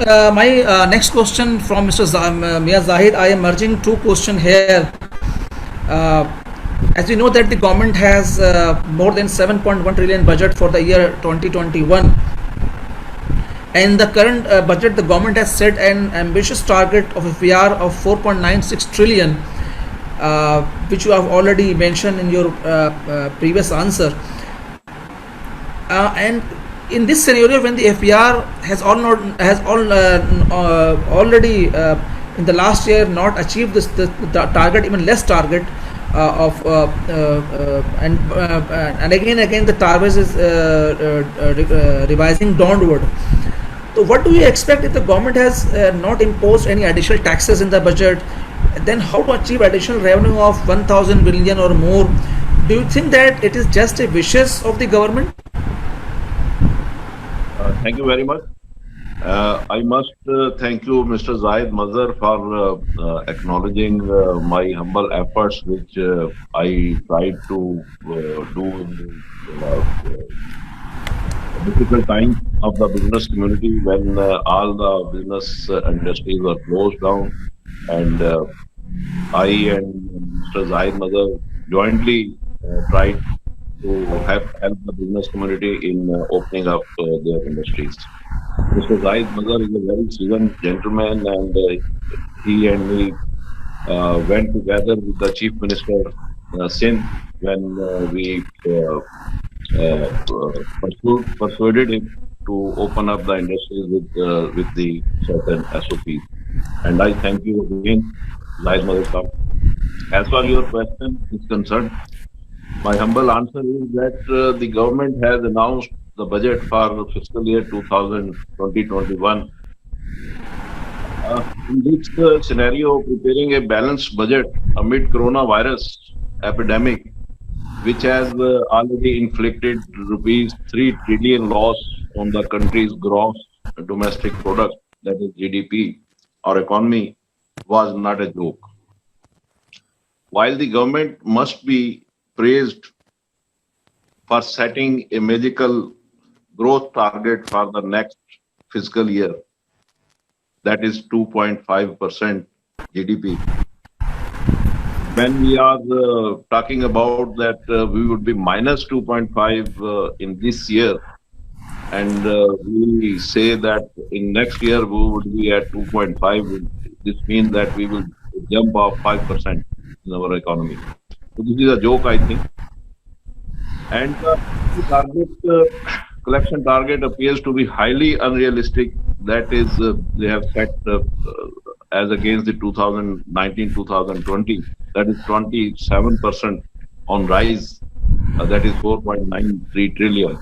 my next question from Mr. Mia Zahid, I am merging two questions here. Uh, as we know that the government has more than 7.1 trillion budget for the year 2021. In the current budget, the government has set an ambitious target of FPR of 4.96 trillion, which you have already mentioned in your previous answer. And in this scenario, when the FPR already in the last year not achieved the target, even less target and again the target is revising downward. So what do you expect if the government has not imposed any additional taxes in the budget? Then how to achieve additional revenue of 1,000 billion or more? Do you think that it is just a wishes of the government? Thank you very much. I must thank you, Mr. Zahid Mazhar, for acknowledging my humble efforts, which I tried to do in the difficult time of the business community when all the business industries were closed down, and I and Mr. Zahid Mazhar jointly tried to help the business community in opening up their industries. Mr. Zahid Mazhar is a very seasoned gentleman, and he and me went together with the Chief Minister Sindh when we persuaded him to open up the industries with the certain SOPs. And I thank you again, Zahid Mazhar. As far as your question is concerned, my humble answer is that the government has announced the budget for fiscal year 2020-21. In this scenario, preparing a balanced budget amid coronavirus epidemic, which has already inflicted rupees 3 trillion loss on the country's gross domestic product, that is GDP, or economy, was not a joke. While the government must be praised for setting a magical growth target for the next fiscal year, that is 2.5% GDP. When we are talking about that we would be minus 2.5 in this year, and we say that in next year we would be at 2.5, this means that we will jump of 5% in our economy. So this is a joke, I think. And the collection target appears to be highly unrealistic. That is, they have set as against the 2019-2020, that is 27% on rise, that is 4.93 trillion.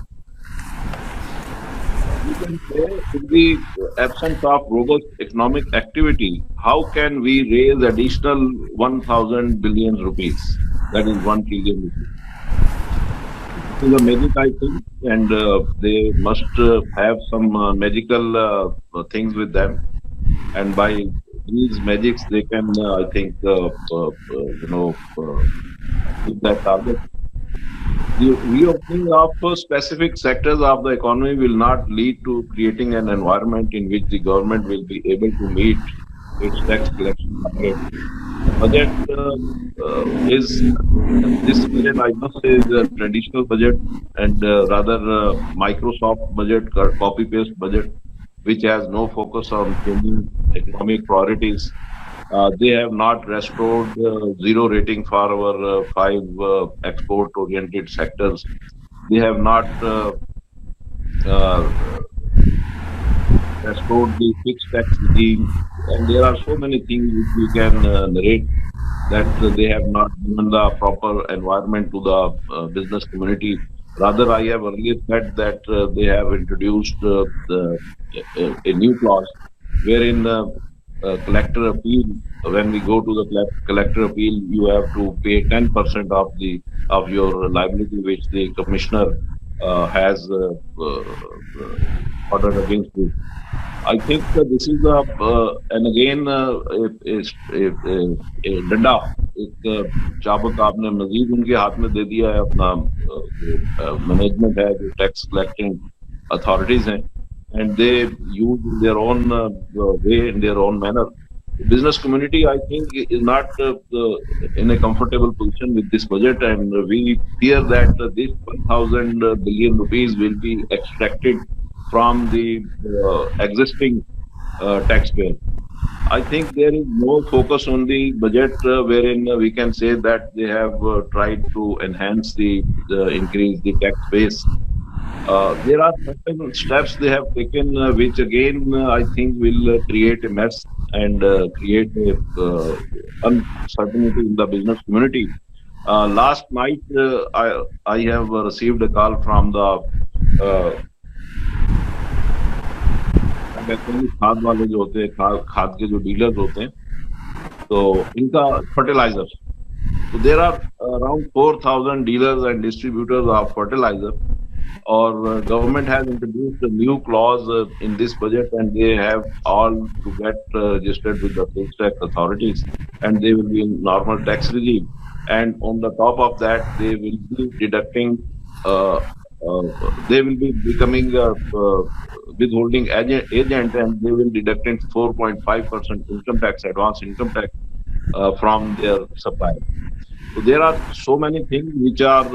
You can say, in the absence of robust economic activity, how can we raise additional 1,000 billion rupees? That is 1 trillion rupees. It is a magic, I think, and they must have some magical things with them, and by these magics they can, I think, hit that target. The reopening of specific sectors of the economy will not lead to creating an environment in which the government will be able to meet its tax collection target. Budget is this budget, I must say, is a traditional budget, and rather Microsoft budget, copy paste budget, which has no focus on changing economic priorities. They have not restored zero rating for our five export-oriented sectors. They have not restored the fixed tax regime, and there are so many things which we can narrate that they have not given the proper environment to the business community. Rather, I have earlier said that they have introduced a new clause wherein collector appeal. When we go to the collector appeal, you have to pay 10% of your liability, which the commissioner has ordered against you. I think this is and again a डंडा, एक चाबुक आपने मजीद उनके हाथ में दे दिया है. अपना मैनेजमेंट है, जो टैक्स कलेक्टिंग अथॉरिटीज हैं, and they use in their own way, in their own manner. The business community, I think, is not in a comfortable position with this budget, and we fear that this 1,000 billion rupees will be extracted from the existing taxpayer. I think there is no focus on the budget wherein we can say that they have tried to enhance increase the tax base. There are certain steps they have taken, which again I think will create a mess and create a uncertainty in the business community. Last night, I have received a call from the कहते हैं खाद वाले जो होते हैं, खाद के जो डीलर्स होते हैं, तो इनका fertiliser. So there are around 4,000 dealers and distributors of fertilizer. Or government has introduced a new clause in this budget, and they have all to get registered with the sales tax authorities, and they will be in normal tax regime. And on the top of that, they will be deducting. They will be becoming a withholding agent, and they will deducting 4.5% income tax, advance income tax from their supplier. So there are so many things which are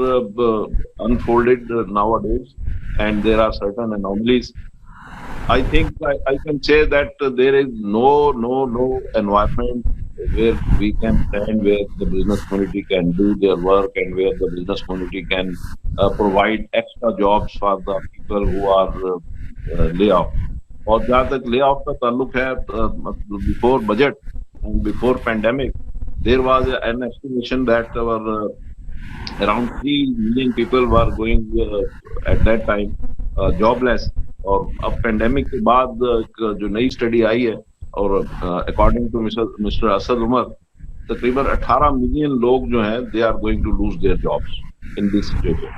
unfolded nowadays, and there are certain anomalies. I think I can say that there is no environment where we can stand, where the business community can do their work, and where the business community can provide extra jobs for the people who are layoff. और जहाँ तक layoff का ताल्लुक है, before budget and before pandemic, there was an estimation that around 3 million people were going at that time jobless. और अब pandemic के बाद जो नई स्टडी आई है, और according to mister Asad Umar, तकरीबन 18 मिलियन लोग जो हैं, they are going to lose their jobs in this situation.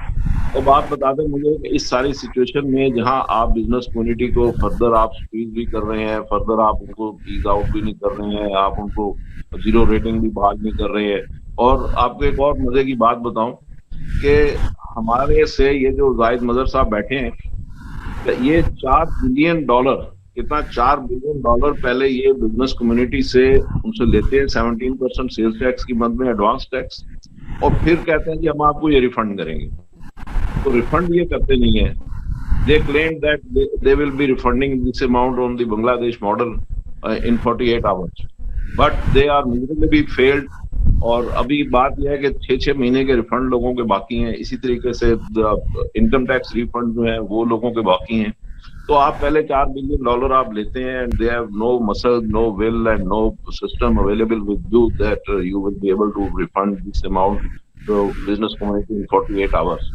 तो बात बता दें मुझे कि इस सारी सिचुएशन में जहां आप बिजनेस कम्युनिटी को फर्दर आप स्क्वीज भी कर रहे हैं, फर्दर आप उनको ईज आउट भी नहीं कर रहे हैं, आप उनको जीरो रेटिंग भी बहाल नहीं कर रहे हैं. और आपको एक और मजे की बात बताऊं कि हमारे से ये जो जाहिद मजहर साहब बैठे हैं, ये $4 बिलियन, कितना $4 बिलियन पहले ये बिजनेस कम्युनिटी से उनसे लेते हैं, 17% सेल्स टैक्स की मद में एडवांस टैक्स, और फिर कहते हैं कि हम आपको ये रिफंड करेंगे. तो रिफंड ये करते नहीं है. They claim that they will be refunding this amount on the Bangladesh model in 48 hours, but they are miserably failed. और अभी बात यह है कि 6-6 महीने के रिफंड लोगों के बाकी हैं. इसी तरीके से इनकम टैक्स रिफंड जो है वो लोगों के बाकी हैं. तो आप पहले $4 बिलियन आप लेते हैं, and they have no muscle, no will and no system available with you that you will be able to refund this amount to business community in 48 hours.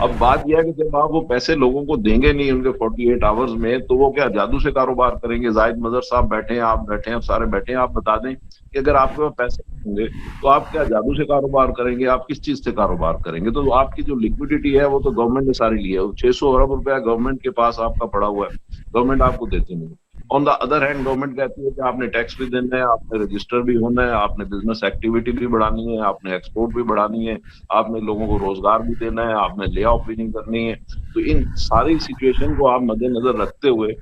अब बात यह है कि जब आप वो पैसे लोगों को देंगे नहीं उनके 48 आवर्स में, तो वो क्या जादू से कारोबार करेंगे? जाहिद मजहर साहब बैठे हैं, आप बैठे हैं, सारे बैठे हैं. आप बता दें कि अगर आपके पास पैसे होंगे तो आप क्या जादू से कारोबार करेंगे? आप किस चीज से कारोबार करेंगे? तो आपकी जो लिक्विडिटी है वो तो गवर्नमेंट ने सारी ली है. 600 अरब रुपया गवर्नमेंट के पास आपका पड़ा हुआ है, गवर्नमेंट आपको देती नहीं. On the other hand government कहती है कि आपने टैक्स भी देना है, आपने रजिस्टर भी होना है, आपने बिजनेस एक्टिविटी भी बढ़ानी है, आपने एक्सपोर्ट भी बढ़ानी है, आपने लोगों को रोजगार भी देना है, आपने ले ऑफ भी नहीं करनी है. तो इन सारी सिचुएशन को आप मद्देनजर रखते हुए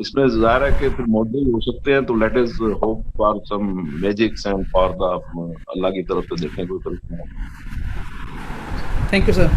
इसमें जाहिर है कि फिर मॉडल हो सकते हैं. तो let us hope for some magics and for the Allah की तरफ से देखने को. Thank you sir.